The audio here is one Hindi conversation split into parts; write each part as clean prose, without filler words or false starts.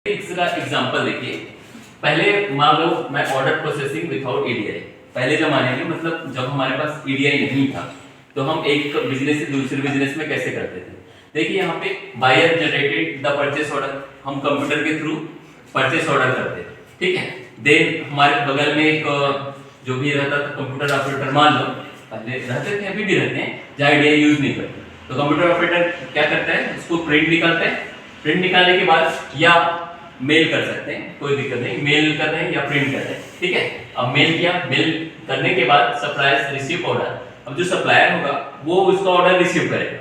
इसका एग्जांपल देखिए। पहले मान लो मैं ऑर्डर प्रोसेसिंग विदाउट ईडीआई, पहले जमाने में मतलब जब हमारे पास ईडीआई नहीं था तो हम एक बिजनेस से दूसरे बिजनेस में कैसे करते थे। देखिए यहाँ पे buyer generated the purchase order, हम कंप्यूटर के थ्रू परचेस ऑर्डर करते थे, ठीक है। देन हमारे बगल में एक जो भी रहता था कंप्यूटर ऑपरेटर, मान लो पहले रहते थे, अभी भी रहते हैं, जहाँ ईडीआई यूज नहीं करते, तो कंप्यूटर ऑपरेटर क्या करता है, उसको प्रिंट निकालते हैं, प्रिंट निकालने के बाद या मेल कर सकते हैं, कोई दिक्कत नहीं, मेल कर रहे हैं या प्रिंट कर रहे हैं, ठीक है। अब मेल किया, मेल करने के बाद सप्लायर रिसीव ऑर्डर, अब जो सप्लायर होगा वो उसका ऑर्डर रिसीव करेगा,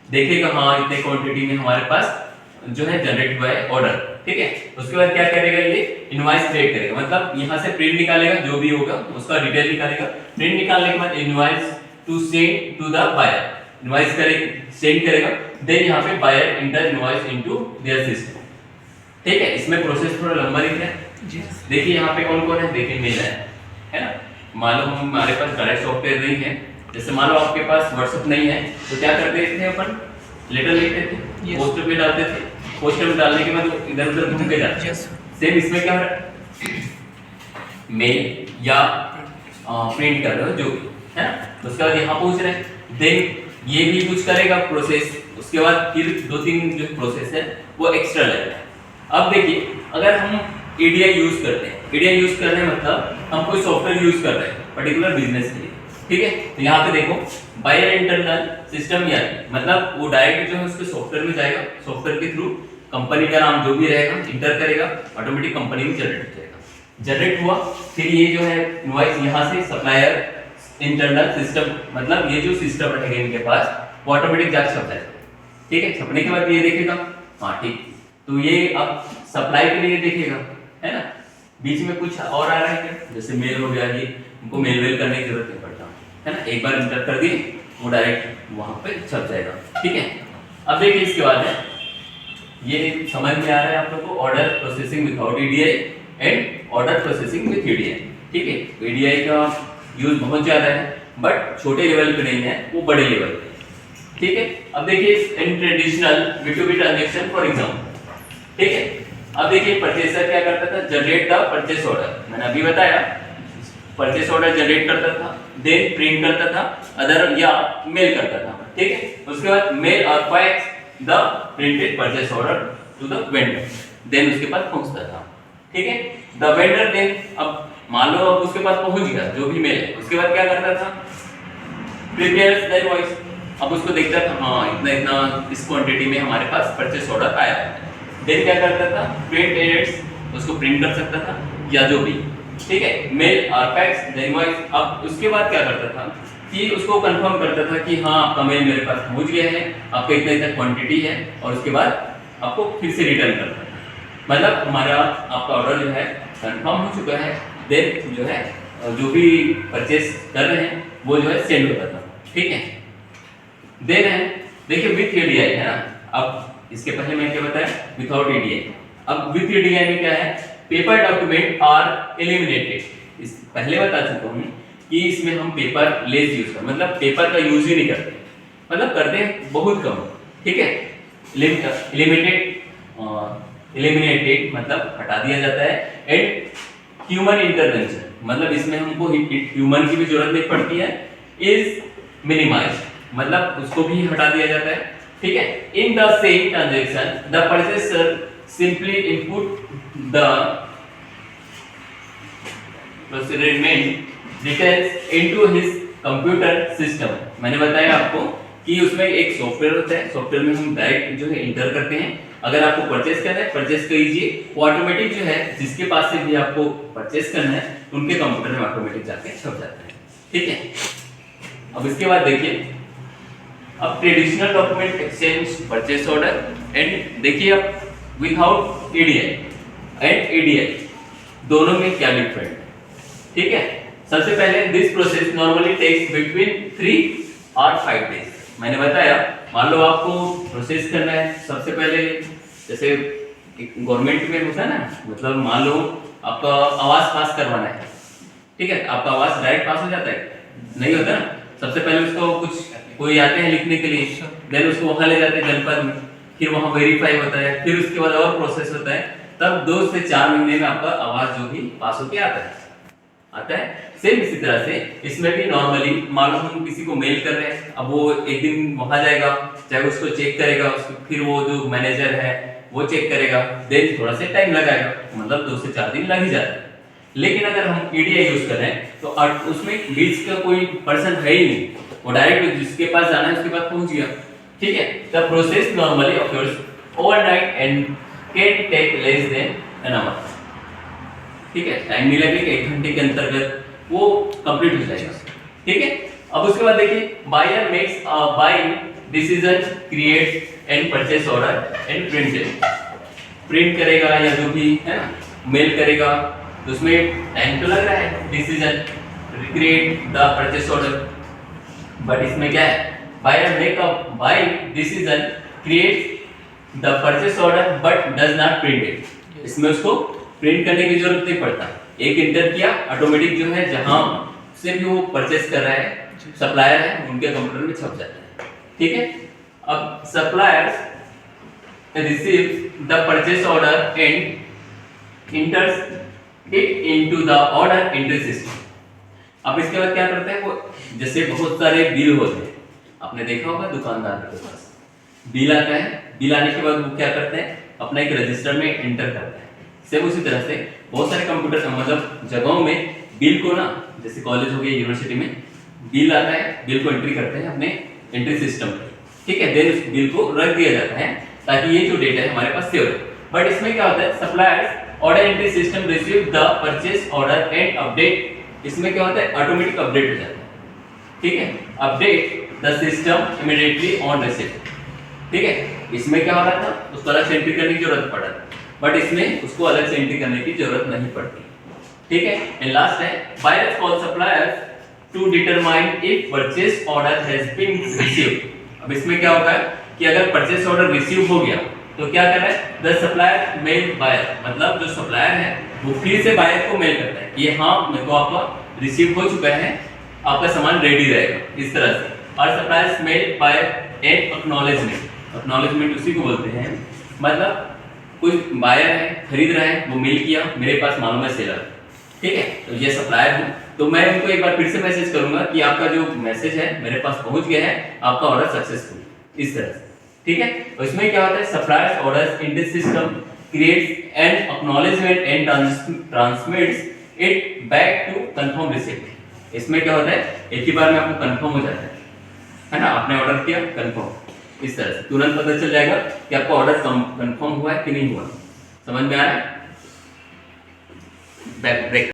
देखेगा हाँ इतने क्वांटिटी में हमारे पास जो है जनरेट हुआ है ऑर्डर, ठीक है। उसके बाद क्या करेगा, ये इनवॉइस क्रिएट करेगा, मतलब यहाँ से प्रिंट निकालेगा, जो भी होगा उसका डिटेल निकालेगा, प्रिंट निकालने के बाद invoice to send to the buyer, invoice करेगा, सेंड करेगा, देन यहाँ पे buyer enter invoice into their system, ठीक है। इसमें प्रोसेस थोड़ा लंबा दिख रहा है जी। देखिए यहाँ पे कौन कौन है, देखिए मेल है ना। मान लो हमारे पास डायरेक्ट सॉफ्टवेयर नहीं है, जैसे मान लो आपके पास व्हाट्सएप नहीं है, तो क्या करते थे अपन, लेटर लिखते थे, पोस्टर पे डालते थे, पोस्टर में डालने के बाद इधर उधर घूम के जाते थे। सेम इसमें क्या है, मेल या प्रिंट कर रहे हो जो भी है ना, उसके बाद यहाँ पहुंच रहे हैं, देन ये भी कुछ करेगा प्रोसेस, उसके बाद फिर 2-3 जो प्रोसेस है वो एक्स्ट्रा लगेगा। अब देखिए अगर हम ईडीआई यूज करते हैं, ईडीआई यूज करने मतलब हम कोई सॉफ्टवेयर यूज कर रहे हैं पर्टिकुलर बिजनेस के लिए, ठीक है। तो यहाँ पे देखो बायर इंटरनल सिस्टम, या मतलब वो डायरेक्ट जो है उसके सॉफ्टवेयर में जाएगा, सॉफ्टवेयर के थ्रू कंपनी का नाम जो भी रहेगा इंटर करेगा, ऑटोमेटिक कंपनी में जनरेट हो जाएगा। जनरेट हुआ, फिर ये जो है इनवॉइस यहाँ से सप्लायर इंटरनल सिस्टम, मतलब ये जो सिस्टम रहेगा इनके पास वो ऑटोमेटिक जाकर छप जाएगा, ठीक है। छपने के बाद ये देखेगा हाँ ठीक, तो ये अब सप्लाई के लिए देखेगा, है ना। बीच में कुछ और आ रहा है क्या, जैसे मेल हो गया, ये उनको मेल वेल करने की जरूरत नहीं पड़ता, है ना, एक बार इंटर कर दिए वो डायरेक्ट वहां पे छप जाएगा, ठीक है। अब देखिए इसके बाद है, ये समझ में आ रहा है आप लोगों को, order processing without EDI and order processing with EDI, ठीक है। ईडीआई का यूज बहुत ज्यादा है, बट छोटे लेवल पे नहीं है, वो बड़े लेवल पे, ठीक है। अब देखिए in traditional B2B transaction for example, ठीक है। अब देखिए परचेसर क्या करता था, जनरेट द परचेस ऑर्डर, मैंने अभी बताया परचेस ऑर्डर जनरेट करता था, देन प्रिंट करता था, अदर या मेल करता था, ठीक है। उसके बाद मेल और fax the printed purchase order to the vendor, then उसके पास पहुंचता था, ठीक है। द वेंडर देन, अब मान लो अब उसके पास पहुंच गया जो भी मेल है, उसके बाद क्या करता था, प्रिपेयर्स द इनवॉइस, अब उसको देखता था हाँ इतना इतना इस क्वांटिटी में हमारे पास परचेस ऑर्डर आया है, देन क्या करता था, प्रिंट एडिट्स, उसको प्रिंट कर सकता था या जो भी, ठीक है। मेल और फैक्स द इनवॉइस, अब उसके बाद क्या करता था कि उसको कंफर्म करता था कि हाँ आपका मेल मेरे पास पहुंच गया है, आपका इतना इतना क्वांटिटी है, और उसके बाद आपको फिर से रिटर्न करता था, मतलब हमारा आपका ऑर्डर जो है कंफर्म हो चुका है, देन जो है जो भी परचेस कर रहे हैं वो जो है सेंड होता था, ठीक है। देन है देखिए विथ ईडीआई है ना, अब इसके पहले मैंने क्या बताया, विदाउट ईडीआई। अब विथ ईडीआई में क्या है, पेपर डॉक्यूमेंट आर एलिमिनेटेड, इस पहले बता चुका हूं कि इसमें हम पेपर लेस यूज कर, मतलब पेपर का यूज ही नहीं करते, मतलब करते हैं बहुत कम, ठीक है। एलिमिनेटेड मतलब हटा दिया जाता है, एंड ह्यूमन इंटरवेंशन, मतलब इसमें हमको ह्यूमन की भी जरूरत नहीं पड़ती है, इज मिनिमाइज, मतलब उसको भी हटा दिया जाता है, ठीक है। In the same transaction the purchaser simply input the procurement details into his computer system, मैंने बताया आपको कि उसमें एक सॉफ्टवेयर होता है, सॉफ्टवेयर में हम डायरेक्ट जो है इंटर करते हैं, अगर आपको परचेस करना है परचेस कीजिए, वो ऑटोमेटिक जो है जिसके पास से भी आपको परचेस करना है उनके कंप्यूटर में ऑटोमेटिक जाके छप जाता है, ठीक है। अब इसके बाद देखिए, अब traditional document exchange purchase order, and देखिए अब विदाउट ईडीआई एंड ईडीआई दोनों में क्या डिफरेंट है, ठीक है। सबसे पहले this process normally takes between 3 और 5 डेज, मैंने बताया मान लो आपको प्रोसेस करना है, सबसे पहले जैसे गवर्नमेंट में होता है ना, मतलब मान लो आपका आवास पास करवाना है, ठीक है, आपका आवास डायरेक्ट पास हो जाता है, नहीं होता ना, सबसे पहले उसको कुछ कोई आते हैं लिखने के लिए, देन उसको वहां ले जाते हैं जनपद में, फिर वहां वेरीफाई होता है, फिर उसके बाद और प्रोसेस होता है, तब 2 से 4 महीने में आपका आवाज जो भी पास होके आता है। सेम इसी तरह से इसमें भी नॉर्मली मान लो हम किसी को मेल कर रहे हैं, अब वो एक दिन वहां जाएगा, चाहे उसको चेक करेगा, उसको फिर वो जो मैनेजर है वो चेक करेगा, देन थोड़ा सा टाइम लगाएगा, मतलब 2 से 4 दिन लग ही जाता है। लेकिन अगर हम ईडीआई यूज कर रहे हैं तो उसमें बीच का कोई पर्सन है ही नहीं, वो डायरेक्ट जिसके पास जाना है उसके पास पहुंच गया। ठीक है, the process normally occurs overnight and can take less than an hour. ठीक है, टाइम नहीं लगेगा, 1 घंटे के अंतर्गत वो कंप्लीट हो जाएगा। ठीक है, अब उसके बाद देखिए buyer makes a buying decision, creates and purchase order and print करेगा या जो भी है ना मेल करेगा, तो उसमें टाइम तो लग रहा है, decision, create the purchase order, but इसमें क्या है, buyer make a buying decision, creates the purchase order but does not print it. इसमें उसको प्रिंट करने की जरूरत नहीं पड़ता, एक इंटर किया ऑटोमेटिक जो है जहां से भी वो परचेस कर रहा है सप्लायर है उनके कंप्यूटर में छप जाता है। ठीक है, अब suppliers receive the purchase order and इंटर्स it into the order entry system. अब इसके बाद क्या करता है वो, जैसे बहुत सारे बिल होते हैं, आपने देखा होगा दुकानदार के पास बिल आता है, बिल आने के बाद वो क्या करते हैं अपना एक रजिस्टर में एंटर करते हैं। सेम उसी तरह से बहुत सारे कंप्यूटर मतलब जगहों में बिल को ना, जैसे कॉलेज हो गया, यूनिवर्सिटी में बिल आता है, बिल को एंट्री करते हैं अपने एंट्री सिस्टम पे। ठीक है, देन उस बिल को रख दिया जाता है ताकि ये जो डेटा है हमारे पास सेव रहे। बट इसमें क्या होता है, suppliers order entry system receive the purchase order and update. इसमें क्या होता है ऑटोमेटिक अपडेट हो जाता है। ठीक है, update the system immediately on receive. ठीक है, इसमें क्या हो रहा था, उसको अलग से एंट्री करने की जरूरत पड़ा था, बट इसमें उसको अलग से एंट्री करने की जरूरत नहीं पड़ती। ठीक है, एंड लास्ट है buyers call suppliers to determine if purchase order has been received. अब इसमें क्या होता है कि अगर परचेस ऑर्डर रिसीव हो गया तो क्या कर रहा है, द सप्लायर मेल बायर, मतलब जो सप्लायर है वो फिर से बायर को मेल करता है कि हाँ मेरे को आपका रिसीव हो चुका है, आपका सामान रेडी रहेगा, इस तरह से। और suppliers mail buyer and acknowledgement, acknowledgement उसी को बोलते हैं, मतलब कोई बायर है खरीद रहा है, वो मेल किया मेरे पास मालूम है सेलर, ठीक है, तो ये सप्लायर हूँ, तो मैं उनको एक बार फिर से मैसेज करूंगा कि आपका जो मैसेज है मेरे पास पहुंच गया है, आपका ऑर्डर सक्सेसफुल, इस तरह से। ठीक है, तो इसमें क्या होता है, suppliers orders in this system creates an acknowledgement and transmits it back to confirm receipt. इसमें क्या होता है, एक ही बार में आपको कंफर्म हो जाता है ना, आपने ऑर्डर किया कंफर्म, इस तरह से तुरंत पता चल जाएगा कि आपका ऑर्डर कंफर्म हुआ है कि नहीं हुआ। समझ में आ रहा है? Back break